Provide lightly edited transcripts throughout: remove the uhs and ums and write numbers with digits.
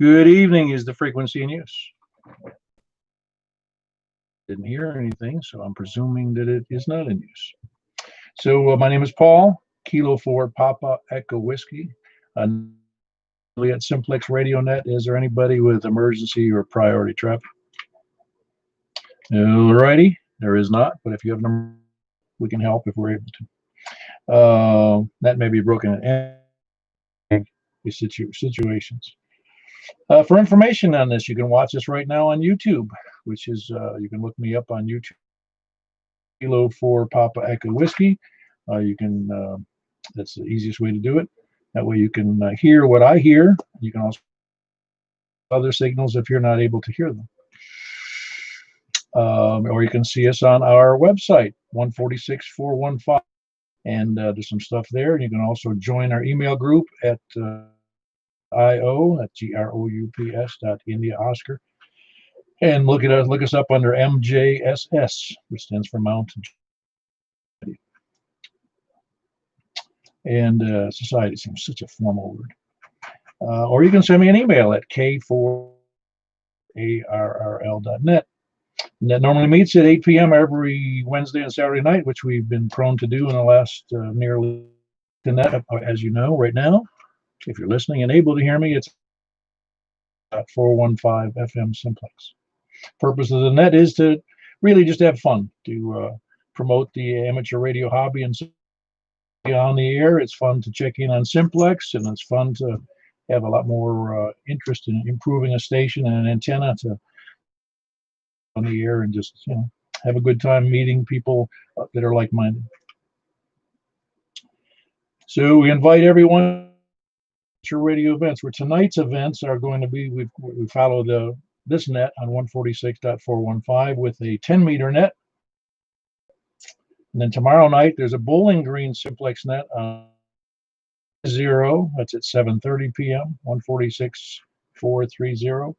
Good evening is the frequency in use. Didn't hear anything, so I'm presuming that it is not in use. So my name is Paul, Kilo 4 Papa Echo Whiskey. Juliet Simplex Radio Net. Is there anybody with emergency or priority traffic? Alrighty, there is not, but if you have an we can help if we're able to. That may be broken in situations. For information on this, you can watch this right now on YouTube, which is, you can look me up on YouTube, Kilo 4 Papa Echo Whiskey. You can, that's the easiest way to do it. That way you can hear what I hear. You can also other signals if you're not able to hear them. Or you can see us on our website, 146415, and there's some stuff there. And you can also join our email group at that's GROUPS.India Oscar, and look us up under MJSS, which stands for Mountain and Society. Seems such a formal word. Or you can send me an email at k4arrl.net. And that normally meets at 8 p.m. every Wednesday and Saturday night, which we've been prone to do in the last nearly to that, as you know, right now. If you're listening and able to hear me, it's 415 FM Simplex. Purpose of the net is to really just have fun, to promote the amateur radio hobby and on the air. It's fun to check in on Simplex, and it's fun to have a lot more interest in improving a station and an antenna to on the air, and just have a good time meeting people that are like-minded. So we invite everyone to radio events, where tonight's events are going to be, we follow this net on 146.415 with a 10-meter net. And then tomorrow night there's a Bowling Green Simplex net on 0. That's at 7:30 p.m. 146.430.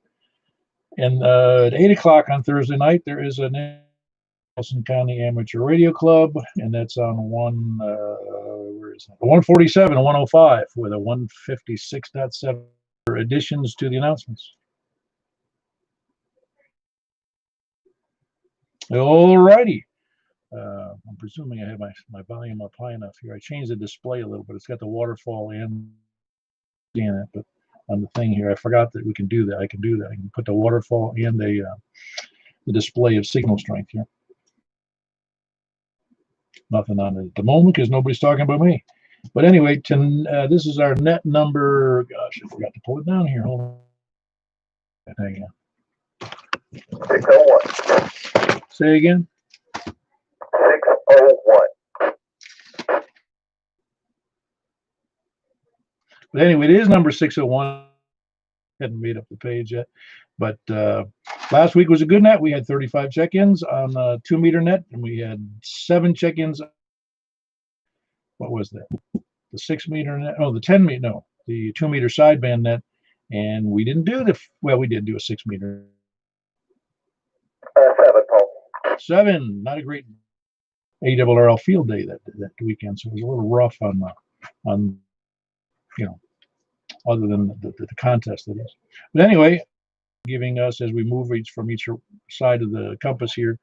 And at 8 o'clock on Thursday night there is a Nelson County Amateur Radio Club, and that's on 147 and 105 with a 156.7 additions to the announcements. All righty. I'm presuming I have my volume up high enough here. I changed the display a little bit. It's got the waterfall in it, but on the thing here, I forgot that we can do that. I can do that. I can put the waterfall and the display of signal strength here. Nothing on it at the moment because nobody's talking about me. But anyway, this is our net number. Gosh, I forgot to pull it down here. Hold on. Hang on. 601. Say again. 601. But anyway, it is number 601. Hadn't made up the page yet. But last week was a good net. We had 35 check-ins on a 2-meter net, and we had 7 check-ins. What was that? The 6-meter net? Oh, the 10-meter. No, the 2-meter sideband net. And we didn't do we did do a 6-meter. 7, Paul. 7. Not a great ARRL field day that weekend, so it was a little rough on other than the contest that is. But anyway, giving us, as we move from each side of the compass here,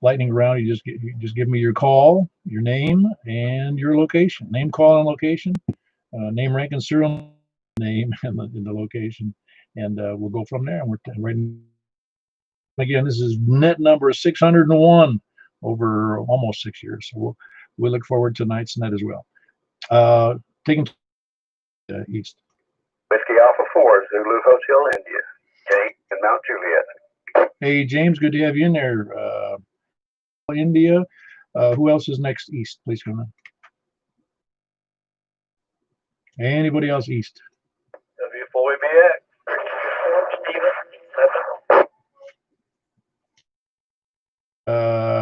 lightning around, you just give me your call, your name, and your location. Name, call, and location. Name, rank, and serial name and the location, and we'll go from there. And we're right. Again, this is net number 601 over almost 6 years. So we'll look forward to tonight's net as well. Taking east. Whiskey Alpha 4, Zulu Hotel, India. James in Mount Juliet. Hey, James, good to have you in there. India. Who else is next east? Please come in. Anybody else east? W4BX.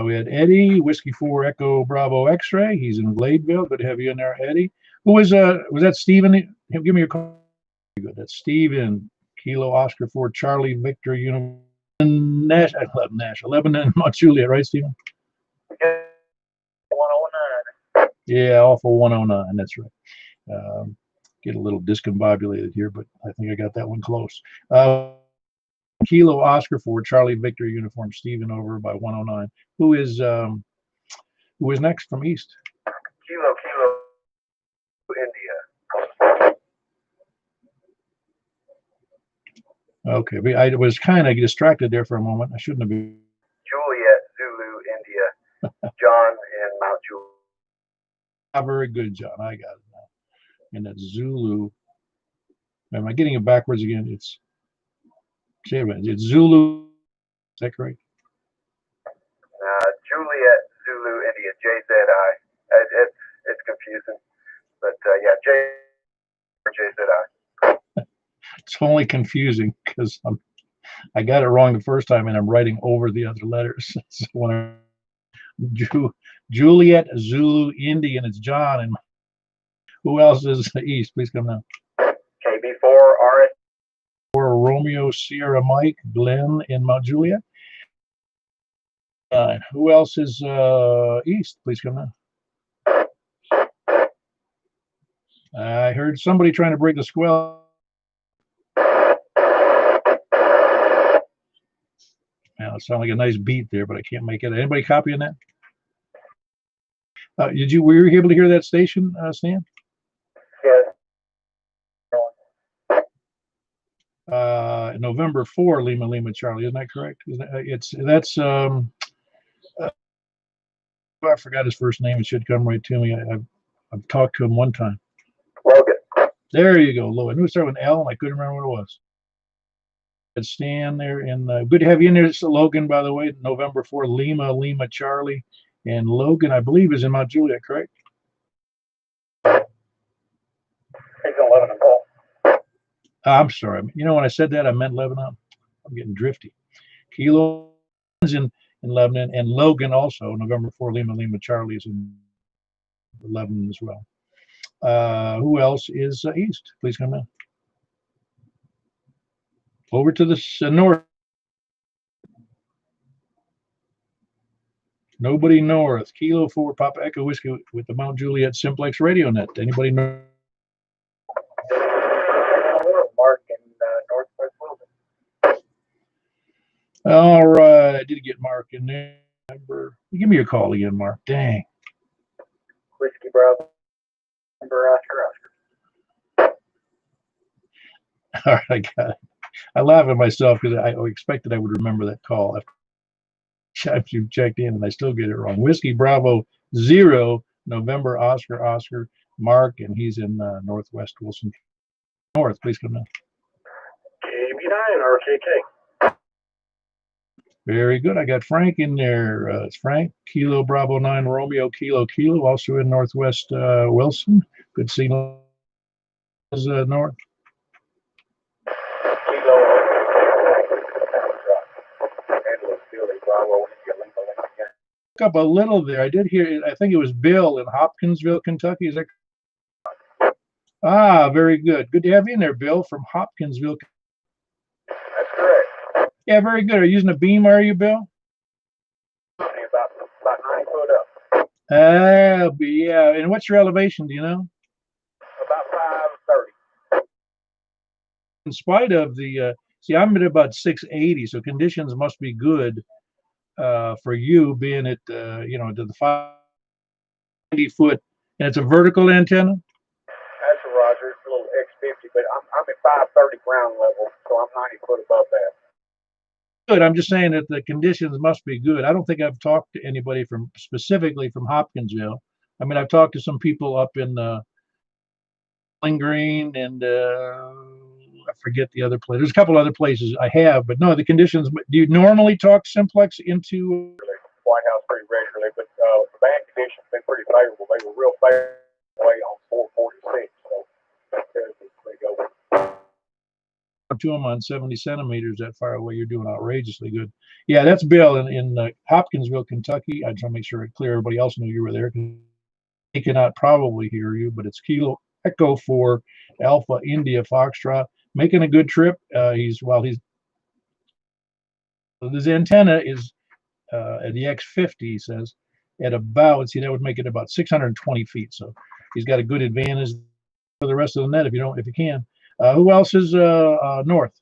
We had Eddie, Whiskey 4 Echo Bravo X-Ray. He's in Gladeville. Good to have you in there, Eddie. Who was that Stephen? Give me your call. Good. That's Stephen. Kilo Oscar 4 Charlie Victor Union Nash. I love Nash. 11 in Mount Juliet, right, Stephen? 109. Yeah, awful 109. That's right. Get a little discombobulated here, but I think I got that one close. Kilo Oscar for Charlie Victor uniform. Stephen over by 109. Who is next from East? Kilo India. Okay, I was kind of distracted there for a moment. I shouldn't have been. Juliet Zulu India. John in Mount Juliet. Ah, very good, John. I got it now. And that's Zulu. Am I getting it backwards again? It's Zulu. Is that correct? Juliet Zulu India. JZI. It's confusing, but yeah, JZI. It's only confusing because I got it wrong the first time, and I'm writing over the other letters. So when Juliet Zulu Indian, it's John, and who else is East? Please come down. KB4 RS. For Romeo Sierra Mike Glenn in Mount Juliet. Who else is East? Please come down. I heard somebody trying to break the squell. Now it sounded like a nice beat there, but I can't make it. Anybody copying that? Were you able to hear that station, Stan? Yes. November 4, Lima Charlie, isn't that correct? I forgot his first name. It should come right to me. I've talked to him one time. Logan. There you go, Logan. I knew it started with L, and I couldn't remember what it was. Stan there, and good to have you in there. It's Logan, by the way. November 4, Lima Charlie, and Logan, I believe, is in Mount Juliet, correct? He's in Lebanon, Paul. I'm sorry. You know, when I said that, I meant Lebanon. I'm getting drifty. Kilo is in Lebanon, and Logan also, November 4, Lima Charlie is in Lebanon as well. Who else is East? Please come down. Over to the north. Nobody north. Kilo 4, Papa Echo Whiskey with the Mount Juliet Simplex Radio Net. Anybody know? Mark in Northwest Wilson. All right. I did get Mark in there. Give me your call again, Mark. Dang. Whiskey Bravo. Oscar. All right, I got it. I laugh at myself because I expected I would remember that call after you checked in, and I still get it wrong. Whiskey Bravo 0, November Oscar, Mark, and he's in Northwest Wilson. North, please come down. KB9 RKK. Very good. I got Frank in there. It's Frank, Kilo Bravo 9, Romeo, Kilo, also in Northwest Wilson. Good seeing you north. Up a little there. I did hear. I think it was Bill in Hopkinsville, Kentucky. Is that? Ah, very good. Good to have you in there, Bill, from Hopkinsville. That's correct. Yeah, very good. Are you using a beam? Are you, Bill? About 9 foot up. Yeah. And what's your elevation? Do you know? About 530. In spite of the see, I'm at about 680, so conditions must be good. For you being at to the 590 foot, and it's a vertical antenna. That's a Roger. It's a little X50, but I'm at 530 ground level, so I'm 90 foot above that. Good. I'm just saying that the conditions must be good. I don't think I've talked to anybody specifically from Hopkinsville. I mean, I've talked to some people up in Bowling Green and I forget the other place. There's a couple other places I have, but no, the conditions. Do you normally talk Simplex into White House pretty regularly? But the band conditions have been pretty favorable. They were real favorable on 446, so that's pretty good. To them on 70 centimeters that far away. You're doing outrageously good. Yeah, that's Bill in Hopkinsville, Kentucky. I just want to make sure it's clear everybody else knew you were there. He cannot probably hear you, but it's Kilo Echo 4 Alpha India Foxtrot. Making a good trip. His antenna is at the X50, he says, at about, that would make it about 620 feet. So he's got a good advantage. for the rest of the net if you can. Who else is north?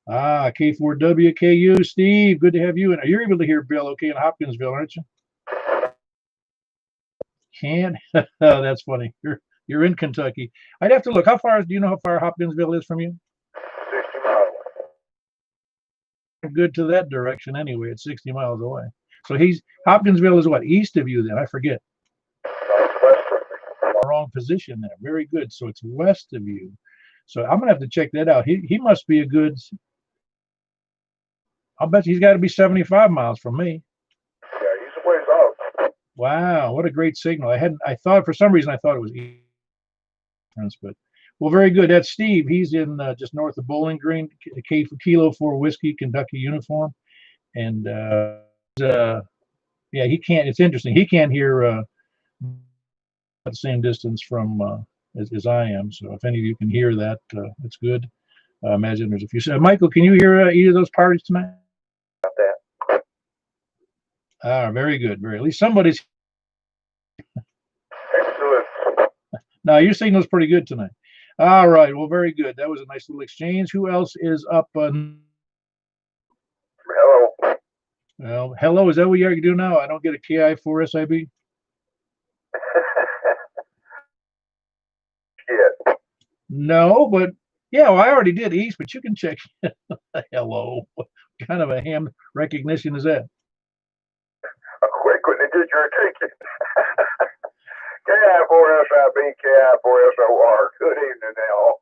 K4WKU, Steve. Good to have you in. You're able to hear Bill okay in Hopkinsville, aren't you? Can? That's funny. You're in Kentucky. I'd have to look. Do you know how far Hopkinsville is from you? 60 miles. Good to that direction anyway. It's 60 miles away. So Hopkinsville is what, east of you then? I forget. Wrong position there. Very good. So it's west of you. So I'm gonna have to check that out. He must be a good. I'll bet he's got to be 75 miles from me. Yeah, he's a ways out. Wow, what a great signal. I thought for some reason I thought it was east, but well, very good. That's Steve. He's in just north of Bowling Green, K for Kilo 4 Whiskey, Kentucky uniform, and yeah, he can't. It's interesting. He can't hear at the same distance from as I am. So if any of you can hear that, it's good. I imagine there's a few. Michael, can you hear either of those parties tonight? About that. Very good. At least somebody's. Excellent. Now your signal's pretty good tonight. All right. Well, very good. That was a nice little exchange. Who else is up? Hello. Well, hello. Is that what you're doing now? I don't get a KI4 SIB. Yeah. No, but yeah, well, I already did East, but you can check. Hello. What kind of a ham recognition is that? Quick when they did your ticket. KI4SIB, KI4SOR. Good evening, all.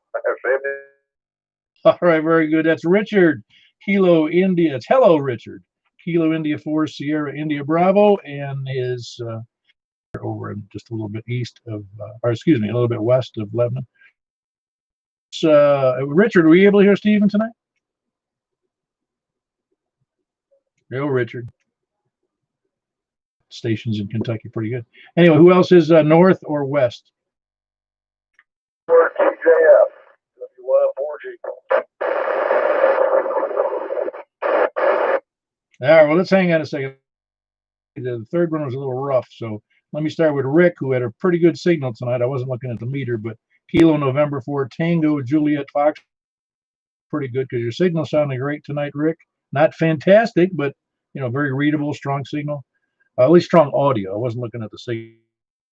All right, very good. That's Richard, Kilo India. It's hello, Richard. Kilo India 4 Sierra India Bravo, and is over in just a little bit east of, or excuse me, a little bit west of Lebanon. Richard, were you able to hear Stephen tonight? No, Richard. Stations in Kentucky, pretty good. Anyway, who else is north or west? TJF. All right, well, let's hang on a second. The third one was a little rough, so let me start with Rick, who had a pretty good signal tonight. I wasn't looking at the meter, but Kilo November 4 Tango Juliet Fox, pretty good because your signal sounded great tonight, Rick. Not fantastic, but very readable, strong signal. At least strong audio. I wasn't looking at the signal.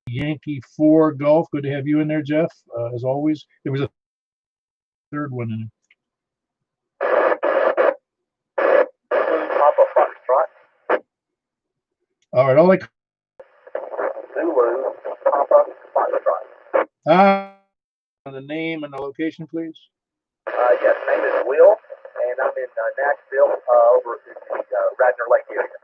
Yankee 4 Golf. Good to have you in there, Jeff. As always, there was a third one in it. Papa Foxtrot. All right, all I. Zulu Papa Foxtrot. The name and the location, please. Yes, name is Will, and I'm in Nashville, over in the Radnor Lake area.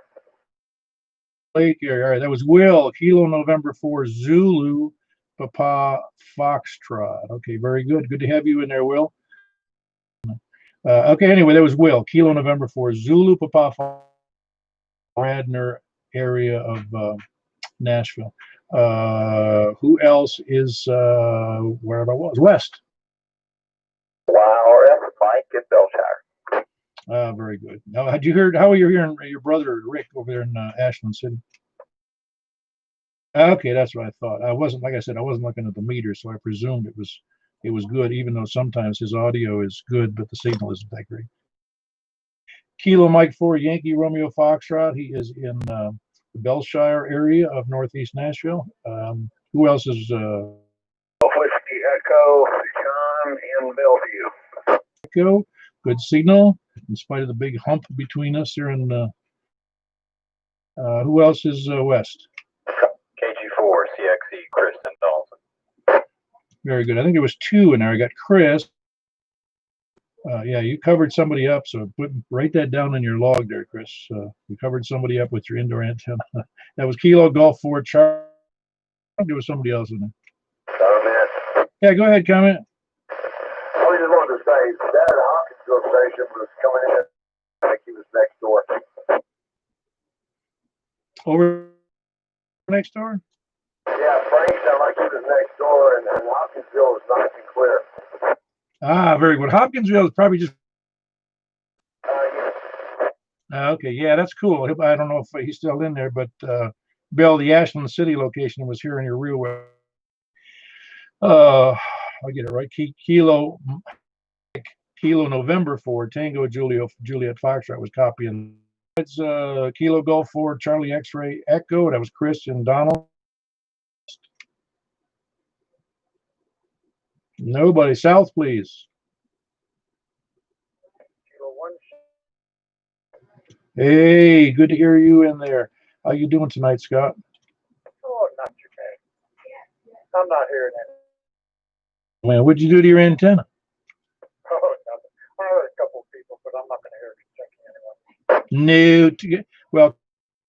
Lake area. All right, that was Will. Kilo November 4 Zulu Papa Foxtrot. Okay, very good. Good to have you in there, Will. Okay, anyway, that was Will. Kilo November 4 Zulu Papa Foxtrot, Radnor area of Nashville. Who else is wherever I was? West. YRF Mike in Belshire. Very good. Now, had you heard? How are you hearing your brother Rick over there in Ashland City? Okay, that's what I thought. I wasn't, like I said, I wasn't looking at the meter, so I presumed it was good, even though sometimes his audio is good, but the signal isn't that great. Kilo Mike 4 Yankee Romeo Foxtrot. He is in the Belshire area of Northeast Nashville. Who else is? Whiskey Echo John in Bellevue. Echo, good signal in spite of the big hump between us here. And who else is west? KG4 CXE Kristen Dawson. Very good. I think there was 2 in there. I got Chris. Yeah, you covered somebody up, so write that down in your log there, Chris. You covered somebody up with your indoor antenna. That was Kilo Golf 4 Charlie. There was somebody else in there. Comment. Yeah, go ahead, comment. I just wanted to say that Hopkinsville station was coming in. I think he was next door. Over next door? Yeah, Frank sounded like he was next door, and Hopkinsville was nice and clear. Very good. Hopkinsville is probably just. Yes. Okay, yeah, that's cool. I don't know if he's still in there, but Bill, the Ashland City location was here in your real way. I'll get it right. Kilo November 4 Tango Juliet Foxtrot was copying. It's Kilo Golf 4 Charlie X-Ray Echo. That was Chris and Donald. Nobody. South, please. Hey, good to hear you in there. How you doing tonight, Scott? Oh, not too bad. I'm not hearing it. Man, what'd you do to your antenna? Oh, nothing. I heard a couple of people, but I'm not going to hear it checking anyway. No, well,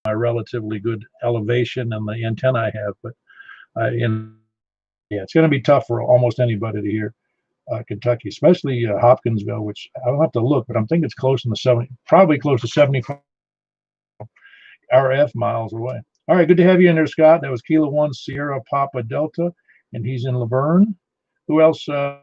a relatively good elevation and the antenna I have, but yeah, it's going to be tough for almost anybody to hear Kentucky, especially Hopkinsville, which I'll have to look, but I'm thinking it's close in the 70, probably close to 75 RF miles away. All right, good to have you in there, Scott. That was Kilo 1 Sierra Papa Delta, and he's in Laverne. Who else? Kilo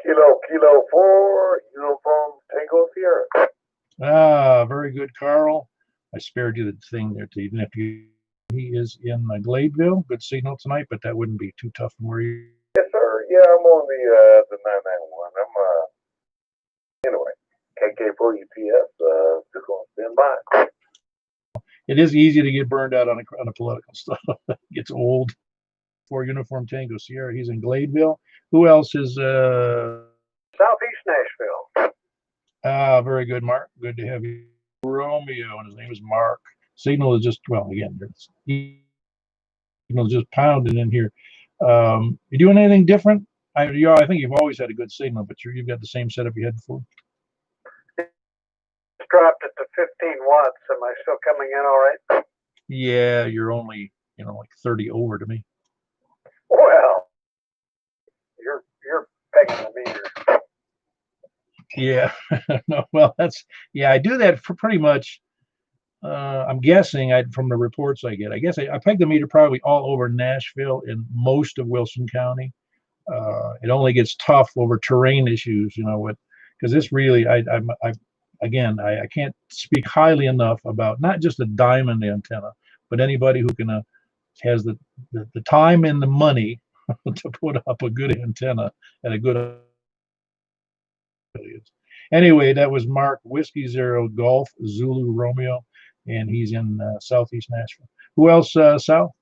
4 Uniform Tango Sierra. Very good, Carl. I spared you the thing there, even if he is in Gladeville. Good signal tonight, but that wouldn't be too tough from where you. Yes, sir. Yeah, I'm on the 991. I'm anyway. KK4 UPS. Just going to stand by. It is easy to get burned out on a political stuff. It gets old. For Uniform Tango Sierra, he's in Gladeville. Who else is? Southeast Nashville. Very good, Mark. Good to have you. Romeo, and his name is Mark. Signal is just, well, again, signal is just pounding in here. You doing anything different? I think you've always had a good signal, but you've got the same setup you had before. It's dropped it to 15 watts. Am I still coming in all right? Yeah, you're only, like 30 over to me. Well, you're pegging the meter. Yeah, no, well, I do that for pretty much. I'm guessing from the reports I get. I guess I peg the meter probably all over Nashville and most of Wilson County. It only gets tough over terrain issues, because this really, I can't speak highly enough about not just the diamond antenna, but anybody who can has the time and the money to put up a good antenna and a good. Anyway, that was Mark Whiskey Zero Golf Zulu Romeo, and he's in Southeast Nashville. Who else south? Echo.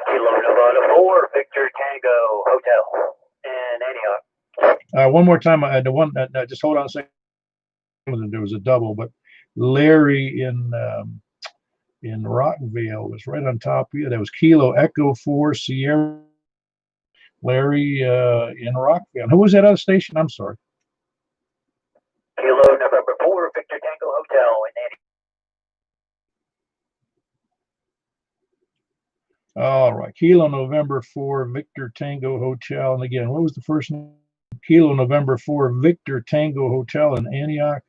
Kilo Nevada 4 Victor Tango Hotel in Antioch. One more time. The one. Just hold on a second. There was a double, but Larry in Rockville was right on top of you. That was Kilo Echo 4 Sierra. Larry in Rockville. Who was that other station? I'm sorry. Kilo November 4 Victor Tango Hotel in Antioch. All right. Kilo November 4 Victor Tango Hotel. And again, what was the first name? Kilo November 4 Victor Tango Hotel in Antioch.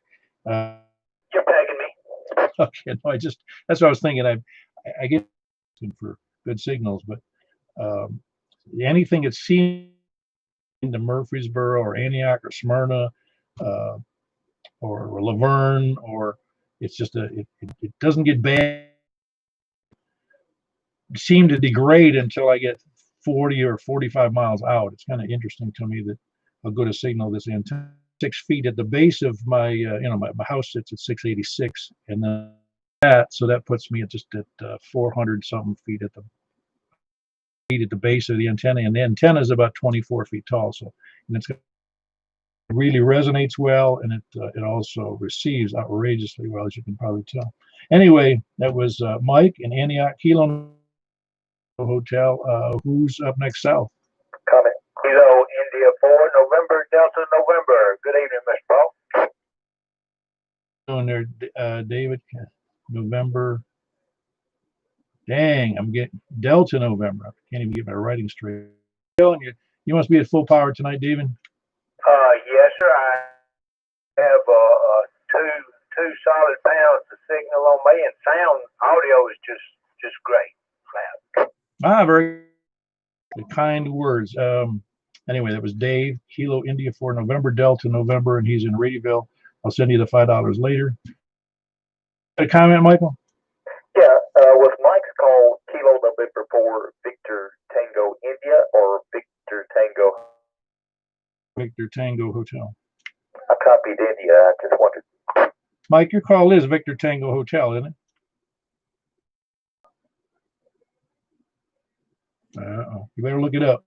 You're pegging me. Okay, no, that's what I was thinking. I get for good signals, but anything that's seen into Murfreesboro or Antioch or Smyrna or Laverne, or it's just it doesn't get bad. Seem to degrade until I get 40 or 45 miles out. It's kind of interesting to me that how good a signal this antenna. 6 feet at the base of my my house sits at 686, and then that puts me at 400 something feet at the base of the antenna, and the antenna is about 24 feet tall. So, and it really resonates well, and it also receives outrageously well, as you can probably tell. Anyway, that was Mike in Antioch Kilo Hotel. Who's up next south? Coming. Kilo India 4 November Delta November. Good evening, Mr. Paul. Doing there, David. November. Dang, I'm getting Delta November. I can't even get my writing straight. You must be at full power tonight, David. Yes, sir. I have two solid pounds of signal on me, and sound audio is just great. Very kind words. Anyway, that was Dave, Kilo India 4 November Delta November, and he's in Reedyville. I'll send you the $5 later. A comment, Michael? November 4, Victor Tango India, or Victor Tango? Victor Tango Hotel. I copied India. I just wanted. Mike, your call is Victor Tango Hotel, isn't it? Uh-oh. You better look it up.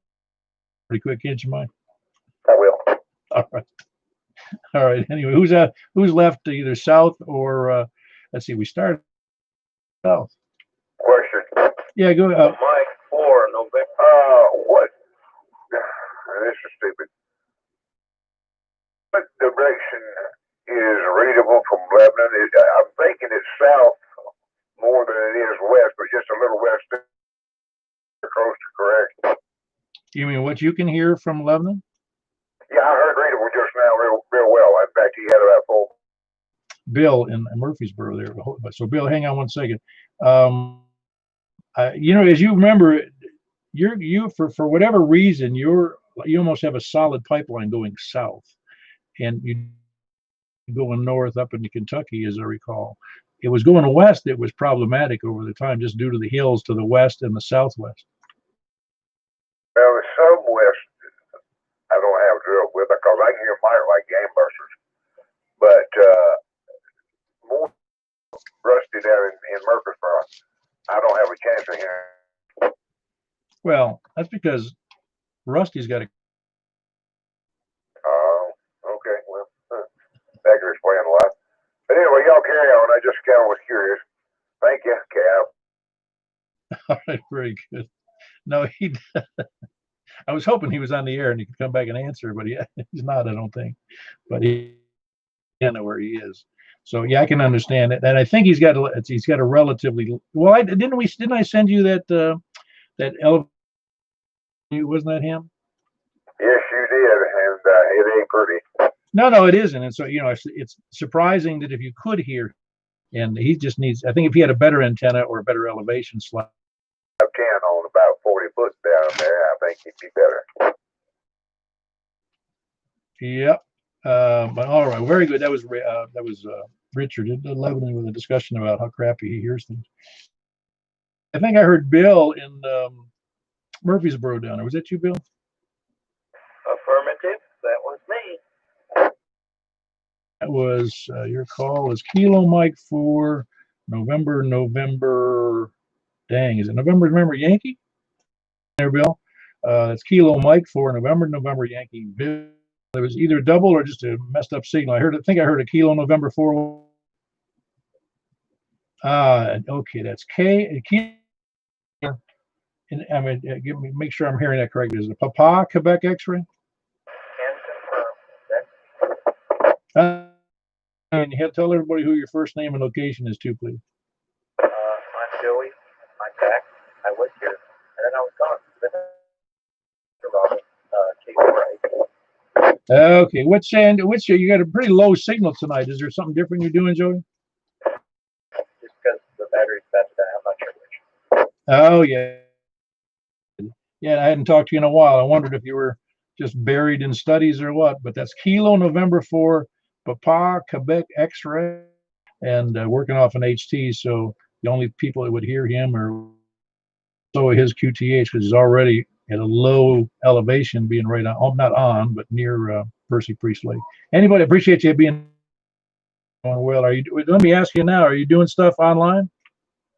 Pretty quick, can't you, Mike? I will. All right. All right. Anyway, who's left either south or let's see, we started south. Question. Yeah, go ahead. Mike 4, November. What? This is stupid. What direction is readable from Lebanon? I'm thinking it's south more than it is west, but just a little west of the coast is correct. You mean what you can hear from Lebanon? Yeah, I heard readable just now real well. In fact, he had about full. Bill in Murfreesboro there. So Bill, hang on one second. You know, as you remember, you for whatever reason, you almost have a solid pipeline going south, and you going north up into Kentucky, as I recall. It was going west. It was problematic over the time, just due to the hills to the west and the southwest. Well, the southwest, I don't have drill with because I can hear mine like game busters, but more rusty there in Murfreesboro. I don't have a chance of hearing. Well, that's because Rusty's got a. Oh, okay. Well, that could explain a lot. But anyway, y'all carry on. I just kind of was curious. Thank you, Cap. All right, very good. No, I was hoping he was on the air and he could come back and answer, but he's not, I don't think. But he don't know where he is. So yeah, I can understand it. And I think he's got a relatively well. Didn't I send you that elevator? Wasn't that him? Yes, you did, and it ain't pretty. No, it isn't. And so it's surprising that if you could hear, and he just needs. I think if he had a better antenna or a better elevation slot. 10 on about 40 foot down there, I think he'd be better. Yep. But all right, very good. That was Richard in Lebanon with a discussion about how crappy he hears things. I think I heard Bill in Murfreesboro down there. Was that you, Bill? Affirmative. That was me. That was your call. Is Kilo Mike 4 November? Dang, is it November Yankee? There, Bill. It's Kilo Mike 4 November Yankee. Bill. It was either double or just a messed up signal. I think I heard a Kilo November 4. Okay, that's K. And I mean, make sure I'm hearing that correctly. Is it Papa Quebec X-ray? Can confirm. And tell everybody who your first name and location is too, please. I'm Joey. I'm back. I was here, and then I was gone. Okay, which you got a pretty low signal tonight. Is there something different you're doing, Joey? Just because the battery's bad today, I'm not sure which. Oh yeah. Yeah, I hadn't talked to you in a while. I wondered if you were just buried in studies or what, but that's Kilo November 4 Papa Quebec X-ray, and working off an HT, so the only people that would hear him are so his QTH, because he's already at a low elevation, being right on, not on, but near Percy Priest Lake. Anybody, appreciate you being on. Well, let me ask you now, are you doing stuff online?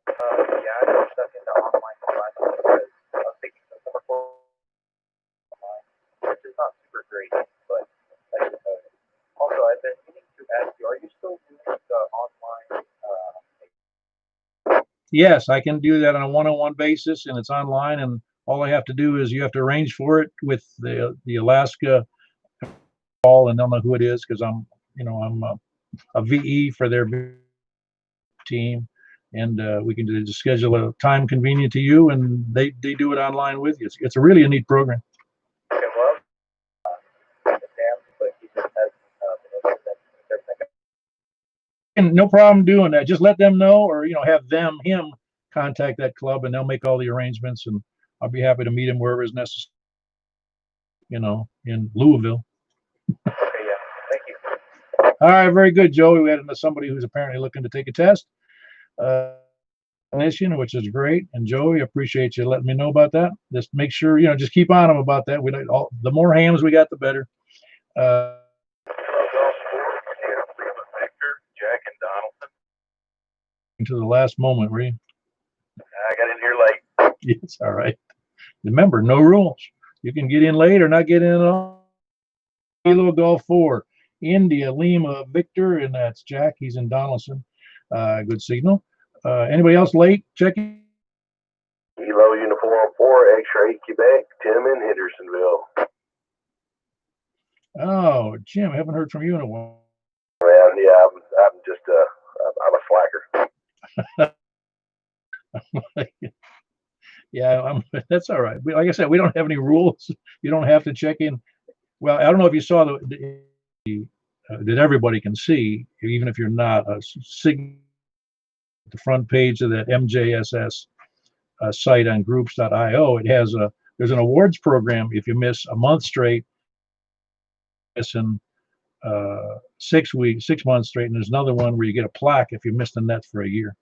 Yeah, I do stuff in the online classes because I was taking some more online, which is not super great, but that's about it. Also, I've been meaning to ask you, are you still doing the online? Yes, I can do that on a one-on-one basis, and it's online, and all I have to do is you have to arrange for it with the Alaska call, and they'll know who it is because I'm a VE for their team, and we can just schedule a time convenient to you, and they do it online with you. It's a really a neat program. Okay, well, but he just has And no problem doing that. Just let them know, or have him contact that club, and they'll make all the arrangements, and I'll be happy to meet him wherever is necessary. In Louisville. Okay, yeah. Thank you. All right, very good, Joey. We had somebody who's apparently looking to take a test. which is great. And Joey, appreciate you letting me know about that. Just make sure, just keep on them about that. We like the more hams we got, the better. Jack and Donaldson. To the last moment, were you? I got in here late. Yes, all right. Remember, no rules. You can get in late or not get in at all. Kilo Golf 4, India, Lima, Victor, and that's Jack. He's in Donaldson. Good signal. Anybody else late? Checking. Kilo Uniform 4, X-Ray, Quebec, Tim in Hendersonville. Oh, Jim, I haven't heard from you in a while. Man, yeah, I'm just I'm a slacker. Yeah, that's all right. Like I said, we don't have any rules. You don't have to check in. Well, I don't know if you saw that everybody can see, even if you're not a the front page of that MJSS site on groups.io. There's an awards program. If you miss a month straight, missing 6 months straight, and there's another one where you get a plaque if you missed the net for a year.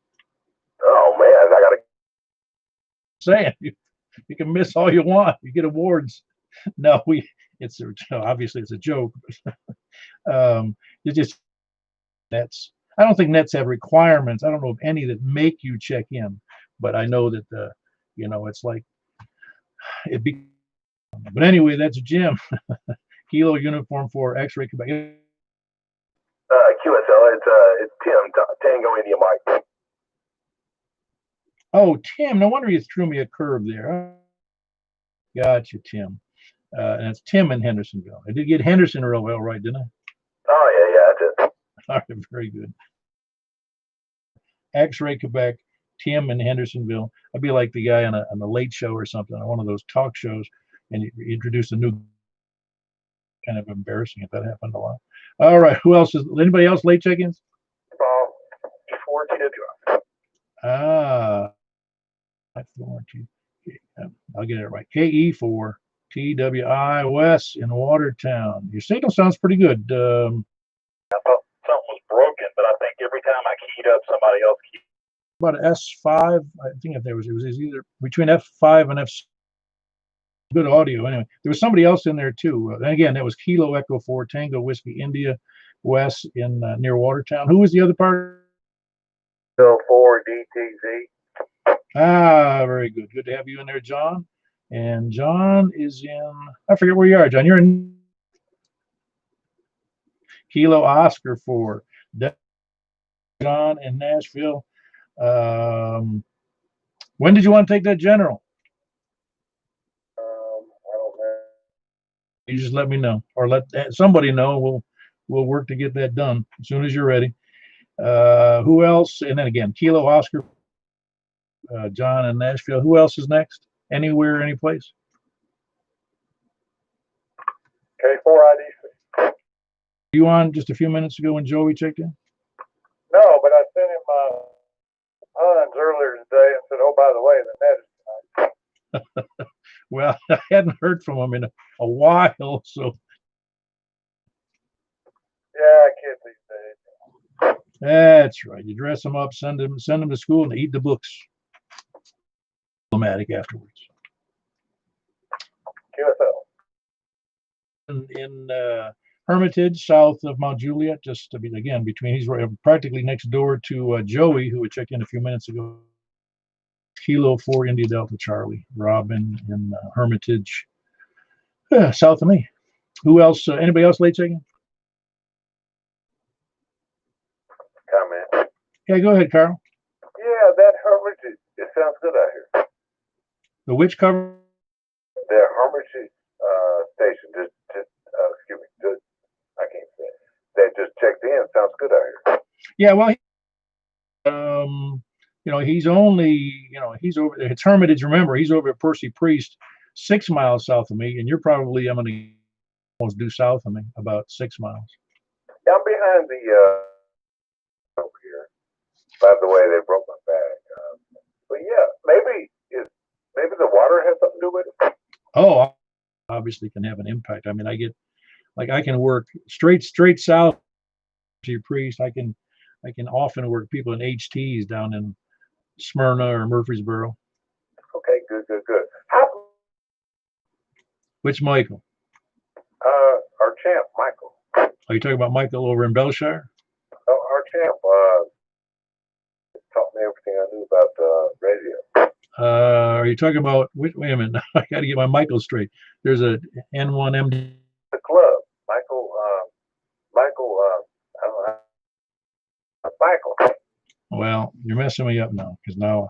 Oh man, I gotta saying you can miss all you want, you get awards. No, it's obviously it's a joke. It's just nets. I don't think nets have requirements. I don't know of any that make you check in, but I know that it's like it be. But anyway, that's Jim. Kilo Uniform 4 X-Ray Quebec. QSL. It's Tim Tango India Mike. Oh, Tim. No wonder you threw me a curve there. Gotcha, Tim. And it's Tim in Hendersonville. I did get Henderson real well, right, didn't I? Oh yeah, that's it. All right, very good. X-Ray Quebec, Tim in Hendersonville. I'd be like the guy on the Late Show or something, on one of those talk shows, and you introduce a new. Kind of embarrassing if that happened a lot. All right, who else is? Anybody else late check-ins? E4TW. I'll get it right. KE4 TWI West in Watertown. Your signal sounds pretty good. I thought something was broken, but I think every time I keyed up, somebody else keyed. About an S5. I think if it was either between F5 and F6. Good audio. Anyway, there was somebody else in there too. And again, that was Kilo Echo 4 Tango Whiskey India West in near Watertown. Who was the other part? 4 DTZ. Very good. Good to have you in there, John. And John is in, I forget where you are, John. You're in Kilo Oscar 4. John in Nashville. When did you want to take that general? I don't know. You just let me know, or let somebody know. We'll work to get that done as soon as you're ready. Who else? And then again, Kilo Oscar, John in Nashville. Who else is next? Anywhere, any place? K4IDC. You on just a few minutes ago when Joey checked in? No, but I sent him my puns earlier today and said, "Oh, by the way, the net is tonight." Well, I hadn't heard from him in a while, so. Yeah, kids these days. That's right. You dress them up, send them to school, and they eat the books. Problematic afterwards. QSL. In Hermitage, south of Mount Juliet, just to be again between. He's right, practically next door to Joey, who had checked in a few minutes ago. Kilo 4 India Delta Charlie. Robin in Hermitage, south of me. Who else? Anybody else late checking? Comment. Yeah, go ahead, Carl. Yeah, that Hermitage. It sounds good out here. The which cover? The Hermitage station. Excuse me. I can't say it. That just checked in. Sounds good out here. Yeah, well, he's only, he's over. It's Hermitage. Remember, he's over at Percy Priest, 6 miles south of me, and you're probably almost due south of me, about 6 miles. Yeah, I'm behind the over here. By the way, they broke my back. But yeah, maybe the water has something to do with it. Oh, obviously can have an impact. I mean, I can work straight south to your priest. I can often work people in HTs down in Smyrna or Murfreesboro. Okay, good. Which Michael? Our champ, Michael. Are you talking about Michael over in Belshire? Oh, our champ taught me everything I knew about radio. Are you talking about, wait a minute, I got to get my Michael straight. There's a N1MD. The club, Michael, I don't know, Michael. Well, you're messing me up now, because now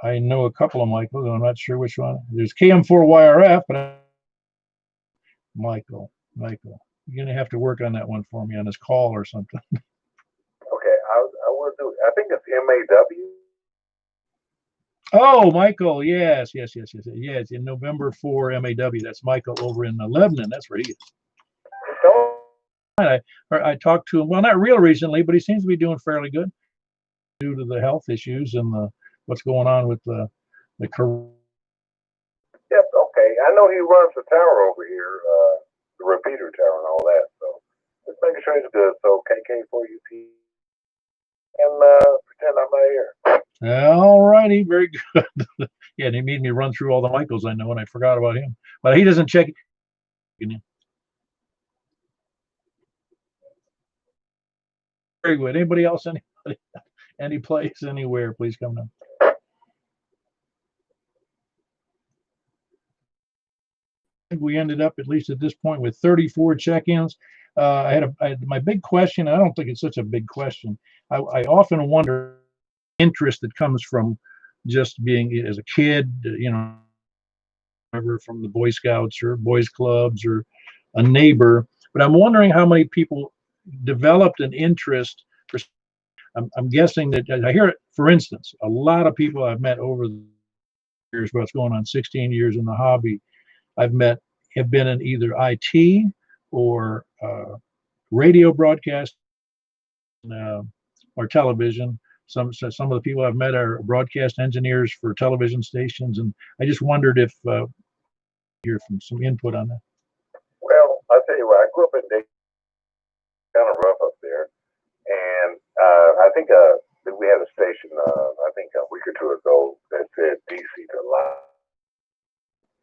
I know a couple of Michaels, and I'm not sure which one. There's KM4YRF, but Michael. You're going to have to work on that one for me on this call or something. Okay, I will do it. I think it's MAW. Oh, Michael, yes. Yeah, it's in November 4 MAW. That's Michael over in Lebanon. That's where he is. I talked to him, well, not real recently, but he seems to be doing fairly good due to the health issues and what's going on with the corona. Yep, okay. I know he runs the tower over here, the repeater tower and all that. So just making sure he's good. So KK4UT and pretend I'm not here. All righty, very good. Yeah, and he made me run through all the Michaels I know, and I forgot about him. But he doesn't check. Very good. Anybody else? Anybody? Any place, anywhere? Please come down. We ended up, at least at this point, with 34 check-ins. I had my big question. I don't think it's such a big question. I often wonder interest that comes from just being as a kid, from the Boy Scouts or boys clubs or a neighbor. But I'm wondering how many people developed an interest for. I'm guessing that I hear it. For instance, a lot of people I've met over the years, what's going on 16 years in the hobby, I've met have been in either IT or radio broadcast or television. Some of the people I've met are broadcast engineers for television stations, and I just wondered if hear from some input on that. Well, I'll tell you what, I grew up in Dayton, kind of rough up there, and I think we had a station, I think a week or two ago, that said DC to live.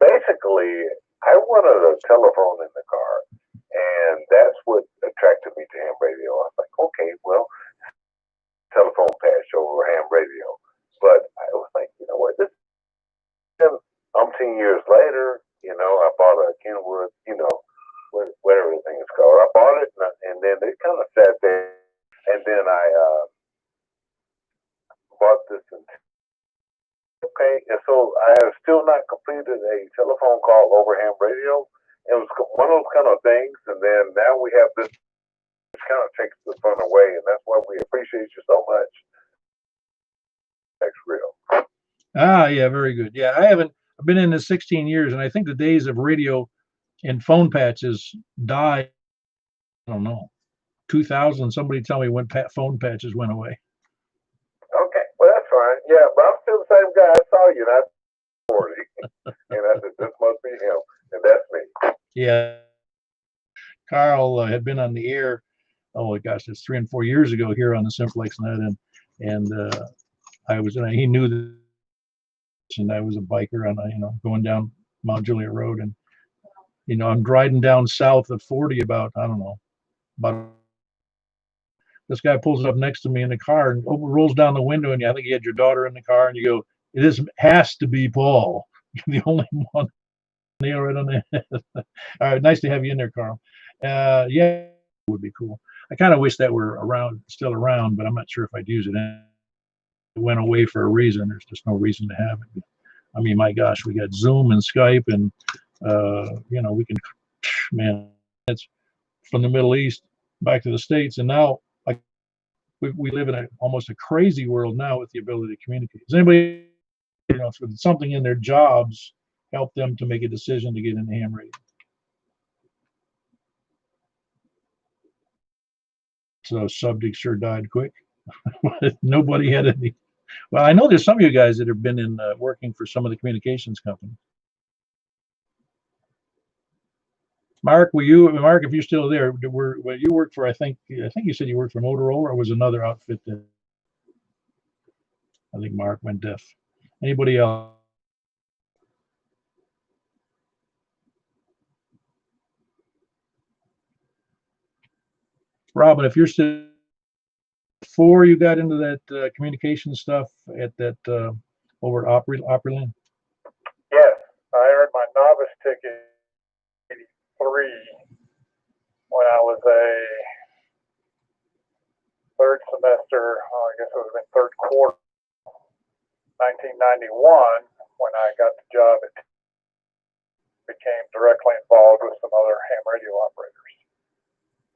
Basically, I wanted a telephone in the car, and that's what attracted me to ham radio. I was like, okay, well, telephone patch over ham radio. But I was like, you know what, this is umpteen years later, I bought a Kenwood, whatever the thing is called. I bought it, and then it kind of sat there, and then I bought this. Okay, and so I have still not completed a telephone call over ham radio. It was one of those kind of things, and then now we have this, which kind of takes the fun away, and that's why we appreciate you so much. That's real. Ah, yeah, very good. Yeah, I've been in this 16 years, and I think the days of radio and phone patches died. I don't know, 2000. Somebody tell me when phone patches went away. Okay, well, that's fine. Yeah, but I'm still the same guy. I saw you, and I 40. And I said, this must be him. And that's me. Yeah. Carl had been on the air, oh gosh, it's 3 and 4 years ago here on the Simplexton, and he knew that, and I was a biker on, going down Mount Juliet Road, and I'm riding down south of 40 about, I don't know, about. This guy pulls up next to me in the car and rolls down the window, and I think you had your daughter in the car, and you go, "This has to be Paul." You're the only one. Nail right on the head. All right, nice to have you in there, Carl. Yeah, it would be cool. I kind of wish that were still around, but I'm not sure if I'd use it. It went away for a reason. There's just no reason to have it. I mean, my gosh, we got Zoom and Skype, and we can, man, it's from the Middle East back to the States, and now we live in almost a crazy world now with the ability to communicate. Does anybody, if something in their jobs help them to make a decision to get into ham radio? So subject sure died quick. Nobody had any. Well, I know there's some of you guys that have been in working for some of the communications companies. Mark, if you're still there, you worked for, I think you said you worked for Motorola, or was another outfit that. I think Mark went deaf. Anybody else? Robin, if you're still before you got into that communication stuff at that over at Opryland? Yes, I earned my novice ticket in '83 when I was a third semester. I guess it would have been third quarter, 1991, when I got the job. It became directly involved with some other ham radio operators.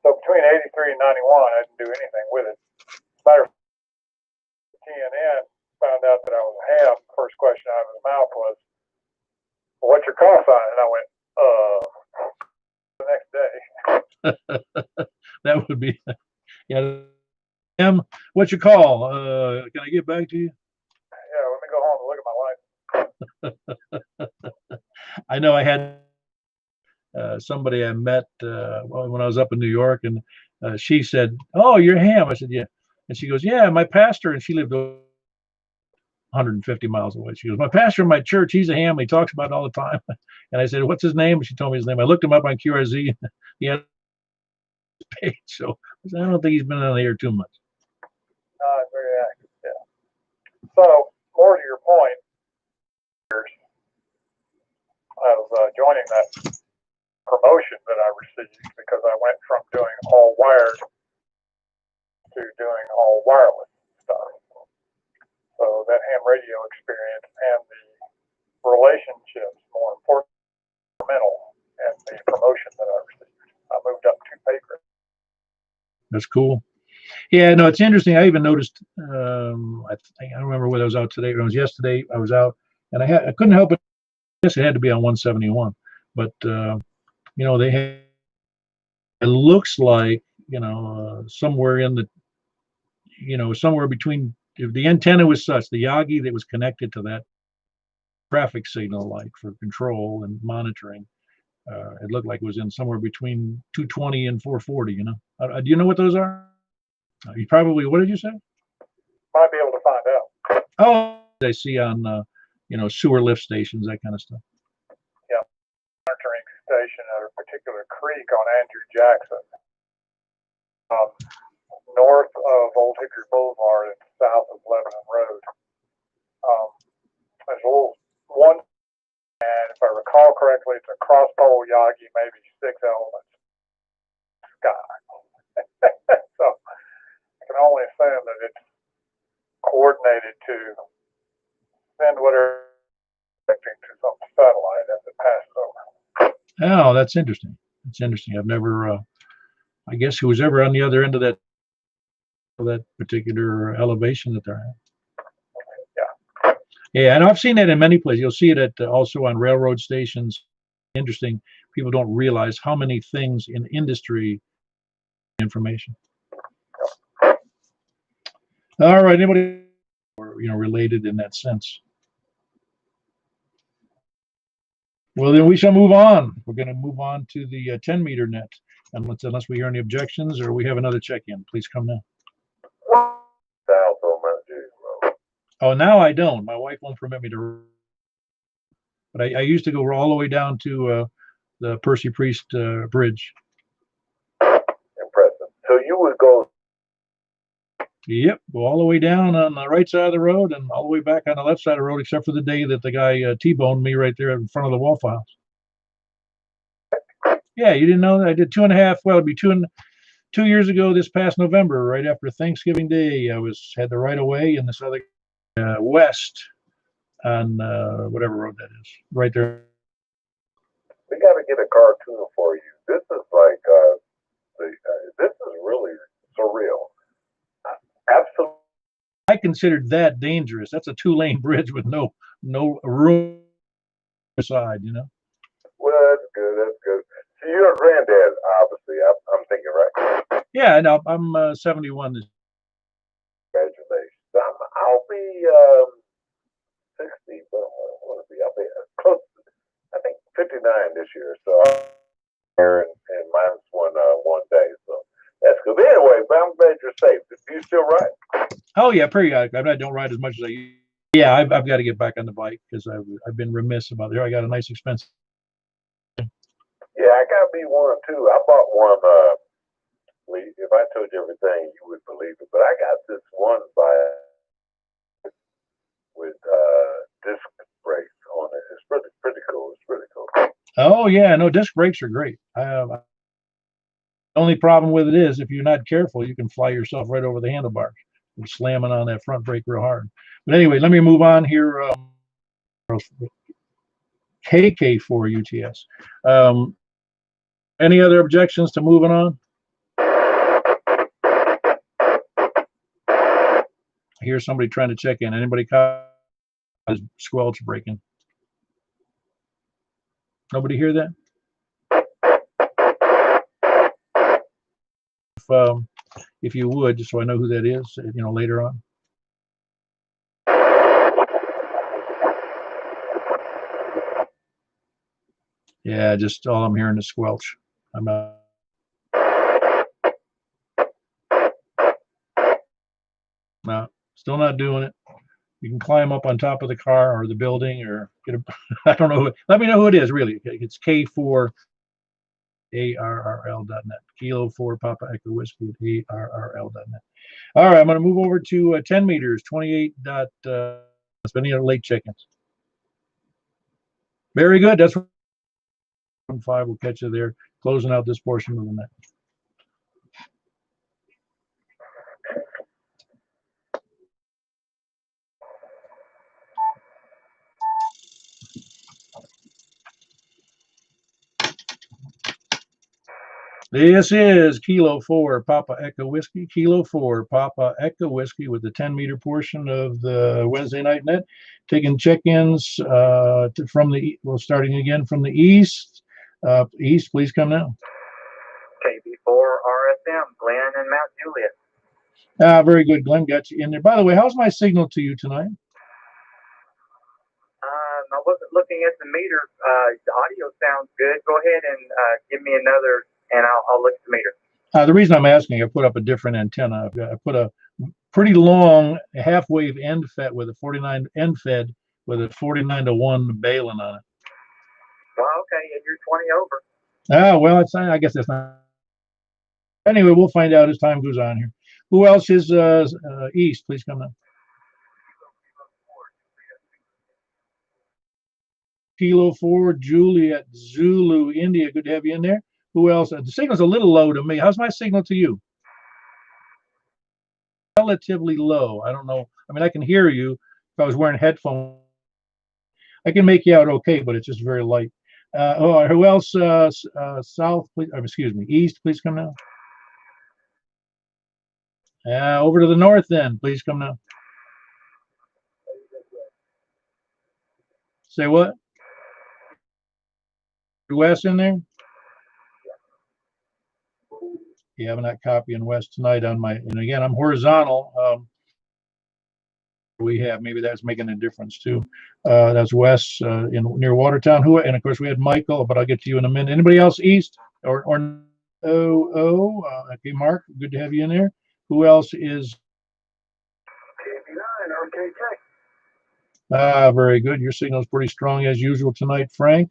So between '83 and '91, I didn't do anything with it. Matter of fact, TNN found out that I was a ham. First question out of his mouth was, well, "What's your call sign?" And I went, the next day. That would be, yeah. What's your call? Can I get back to you? Yeah, let me go home and look at my license. I know I had somebody I met when I was up in New York, and she said, "Oh, you're ham." I said, "Yeah," and she goes, "Yeah, my pastor," and she lived 150 miles away. She goes, "My pastor in my church, he's a ham. He talks about it all the time." And I said, "What's his name?" And she told me his name. I looked him up on QRZ. He had a page, so I don't think he's been on the air too much. Very active, yeah. So, more to your point, of joining that promotion that I received, because I went from doing all wired to doing all wireless stuff. So that ham radio experience and the relationships, more important, and the promotion that I received. I moved up 2 pay grades. That's cool. Yeah, no, it's interesting. I even noticed. I don't remember whether I was out today or it was yesterday. I was out, and I couldn't help it. I guess it had to be on 171, but they had. It looks like somewhere in the, somewhere between. If the antenna was such, the Yagi that was connected to that traffic signal, like for control and monitoring, it looked like it was in somewhere between 220 and 440. Do you know what those are? You probably. What did you say? Might be able to find out. Oh, I see on sewer lift stations, that kind of stuff. Yeah, monitoring station at a particular creek on Andrew Jackson, north of Old Hickory Boulevard and south of Lebanon Road. There's a little one, and if I recall correctly, it's a cross pole Yagi, maybe 6 elements sky. So I can only assume that it's coordinated to send whatever to some satellite as it passes over. Oh, that's interesting. That's interesting. I've never. I guess who was ever on the other end of that particular elevation that they're at. Yeah. Yeah, and I've seen that in many places. You'll see it at also on railroad stations. Interesting. People don't realize how many things in industry information. All right, anybody related in that sense? Well, then we shall move on. We're going to move on to the 10-meter net, unless we hear any objections or we have another check-in. Please come now. Oh, now I don't. My wife won't permit me to. But I used to go all the way down to the Percy Priest Bridge. Impressive. So you would go. Yep, go all the way down on the right side of the road and all the way back on the left side of the road, except for the day that the guy T-boned me right there in front of the Waffle House. Yeah, you didn't know that? I did 2.5. Well, it'd be 2 years ago this past November, right after Thanksgiving Day. I had the right of way in this other west on whatever road that is, right there. We got to get a cartoon for you. This is like this is really surreal. Absolutely. I considered that dangerous. That's a 2-lane bridge with no room side, Well, that's good. That's good. So you're a granddad, obviously. I'm thinking, right? Yeah, no, I'm 71 this. Congratulations. I'll be 60. Well, what will be? I'll be close. I think 59 this year. So and mine's one day. So that's good. But anyway, but I'm glad you're safe. You still right? Oh yeah, periodic. I don't ride as much as I used. Yeah, I've got to get back on the bike because I've been remiss about it. Here I got a nice expensive. Yeah, I got me one too. I bought one. If I told you everything, you would believe it. But I got this one with disc brakes on it. It's pretty cool. It's pretty cool. Oh yeah, no, disc brakes are great. The only problem with it is if you're not careful, you can fly yourself right over the handlebars and slamming on that front brake real hard. But anyway, let me move on here. KK4 UTS. Any other objections to moving on? I hear somebody trying to check in. Anybody caught his squelch breaking? Nobody hear that? If you would, just so I know who that is, later on. Yeah, just all I'm hearing is squelch. I'm not. No, still not doing it. You can climb up on top of the car or the building or get a, I don't know. Let me know who it is, really. It's K4ARRL.net. Kilo 4 Papa Echo Whiskey at ARRL.net. All right, I'm going to move over to 10 meters, 28. Any other late check-ins? Very good. That's 5. We'll catch you there, closing out this portion of the night. This is Kilo 4 Papa Echo Whiskey, Kilo 4 Papa Echo Whiskey with the 10-meter portion of the Wednesday night net. Taking check-ins starting again from the east. East, please come now. KB4 RSM, Glenn and Mount Juliet. Very good, Glenn. Got you in there. By the way, how's my signal to you tonight? I wasn't looking at the meter. The audio sounds good. Go ahead and give me another, and I'll look at the meter. The reason I'm asking, I put up a different antenna. I put a pretty long half-wave end fed with a 49 end fed with a 49-to-1 baling on it. Well, okay, and you're 20 over. Well, I guess that's not. Anyway, we'll find out as time goes on here. Who else is east? Please come in. Kilo 4 Juliet Zulu India. Good to have you in there. Who else? The signal's a little low to me. How's my signal to you? Relatively low. I don't know. I mean, I can hear you. If I was wearing headphones, I can make you out okay, but it's just very light. Who else? South, please. Excuse me. East, please come now. Over to the north, then. Please come now. Say what? West in there? Yeah, I'm not copying West tonight on my. And again, I'm horizontal. We have maybe that's making a difference too. That's West near Watertown. And of course we had Michael, but I'll get to you in a minute. Anybody else east or okay, Mark, good to have you in there. Who else is? KB9 RKK. Very good. Your signal's pretty strong as usual tonight, Frank.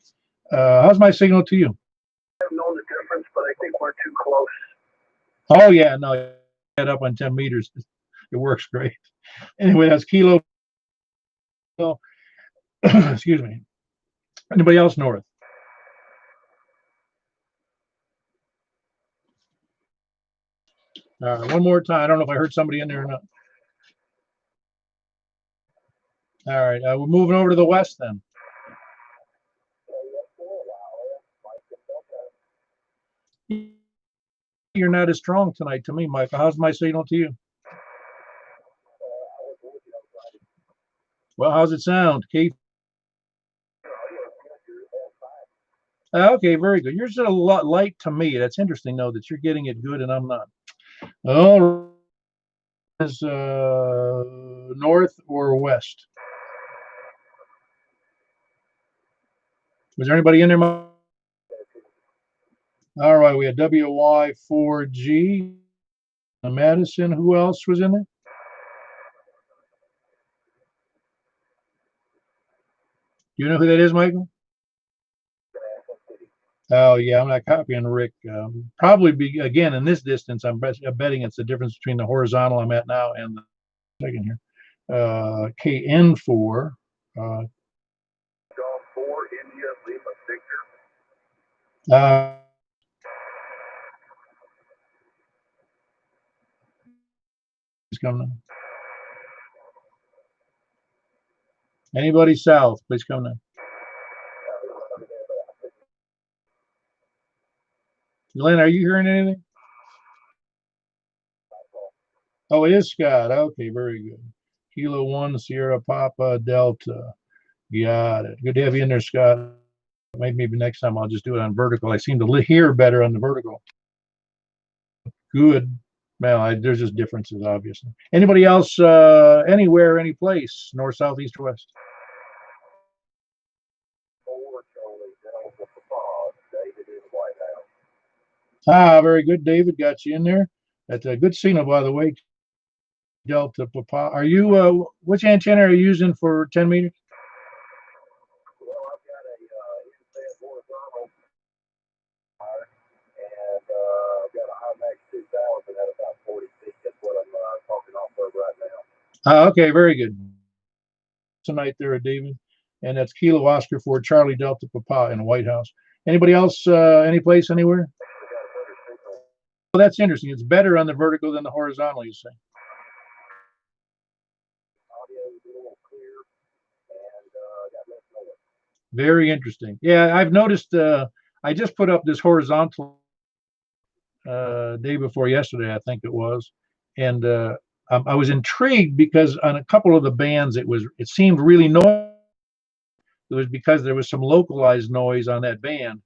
How's my signal to you? I don't know the difference, but I think we're too close. Oh yeah, no, head up on 10 meters. It works great. Anyway, that's Kilo. Excuse me. Anybody else north? One more time. I don't know if I heard somebody in there or not. All right, we're moving over to the west then. You're not as strong tonight to me, Michael. How's my signal to you? Well, how's it sound, Keith? Okay, very good. You're just a lot light to me. That's interesting, though, that you're getting it good and I'm not. Oh, is north or west? Was there anybody in there? All right, we had WY4G, Madison. Who else was in there? You know who that is, Michael? Oh yeah, I'm not copying Rick. Probably be again in this distance. I'm betting it's the difference between the horizontal I'm at now and the second here. KN4. Golf 4, India, Lima, Victor. He's coming. Anybody south, please come now. Glenn, are you hearing anything? Oh, it is Scott. Okay, very good. Kilo 1, Sierra Papa Delta. Got it. Good to have you in there, Scott. Maybe next time I'll just do it on vertical. I seem to hear better on the vertical. Good. Well, there's just differences, obviously. Anybody else, anywhere, any place, north, south, east, or west? Ah, very good, David. Got you in there. That's a good signal, by the way. Delta Papa. Are you, which antenna are you using for 10 meters? Well, I've got a inset horizontal and I've got a IMAX 2000 at about 40 feet. That's what I'm talking off of right now. Okay, very good. Tonight there, David. And that's Kilo Oscar for Charlie Delta Papa in the White House. Anybody else, any place, anywhere? Well, that's interesting. It's better on the vertical than the horizontal, you say. Very interesting. Yeah, I've noticed. I just put up this horizontal day before yesterday, I think it was, and I was intrigued because on a couple of the bands, it seemed really noisy. It was because there was some localized noise on that band,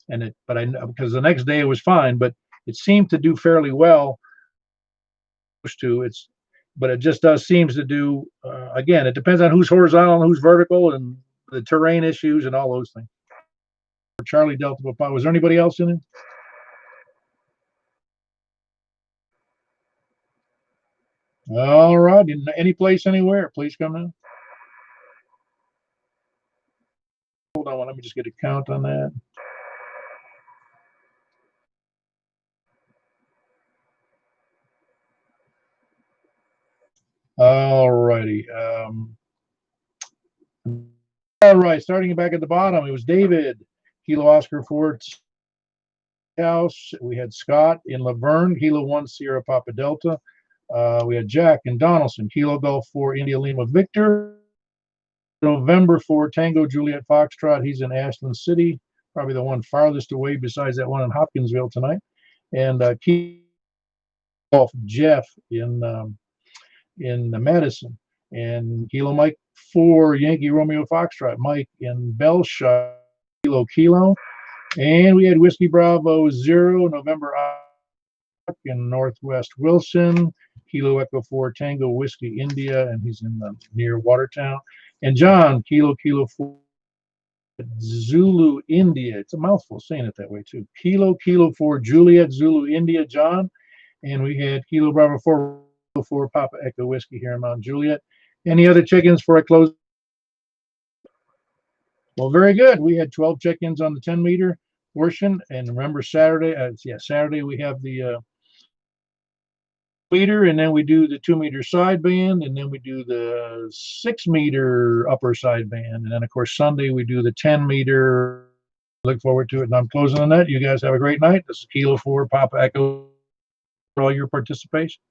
and because the next day it was fine, but it seemed to do fairly well. But it just seems to do. Again, it depends on who's horizontal and who's vertical, and the terrain issues and all those things. For Charlie Delta Papa, was there anybody else in it? All right, any place, anywhere, please come in. Hold on, let me just get a count on that. All righty. All right, starting back at the bottom, it was David, Kilo Oscar Fort House. We had Scott in Laverne, Kilo 1 Sierra Papa Delta. We had Jack in Donaldson, Kilo Golf 4 India Lima Victor. November 4 Tango Juliet Foxtrot. He's in Ashland City, probably the one farthest away besides that one in Hopkinsville tonight. And Kilo Golf Jeff in Madison. And Kilo Mike 4 Yankee Romeo Foxtrot, Mike in Belshire, Kilo. And we had Whiskey Bravo 0 November in Northwest Wilson, Kilo Echo 4 Tango Whiskey India, and he's in near Watertown. And John, Kilo 4 Zulu India. It's a mouthful saying it that way too. Kilo 4 Juliet Zulu India, John. And we had Kilo Bravo 4 Papa Echo Whiskey here in Mount Juliet. Any other check-ins before I close? Well, very good. We had 12 check-ins on the 10-meter portion. And remember Saturday, Saturday we have the meter, and then we do the 2-meter sideband, and then we do the 6-meter upper sideband. And then, of course, Sunday we do the 10-meter. Look forward to it. And I'm closing on that. You guys have a great night. This is Kilo 4 Papa Echo for all your participation.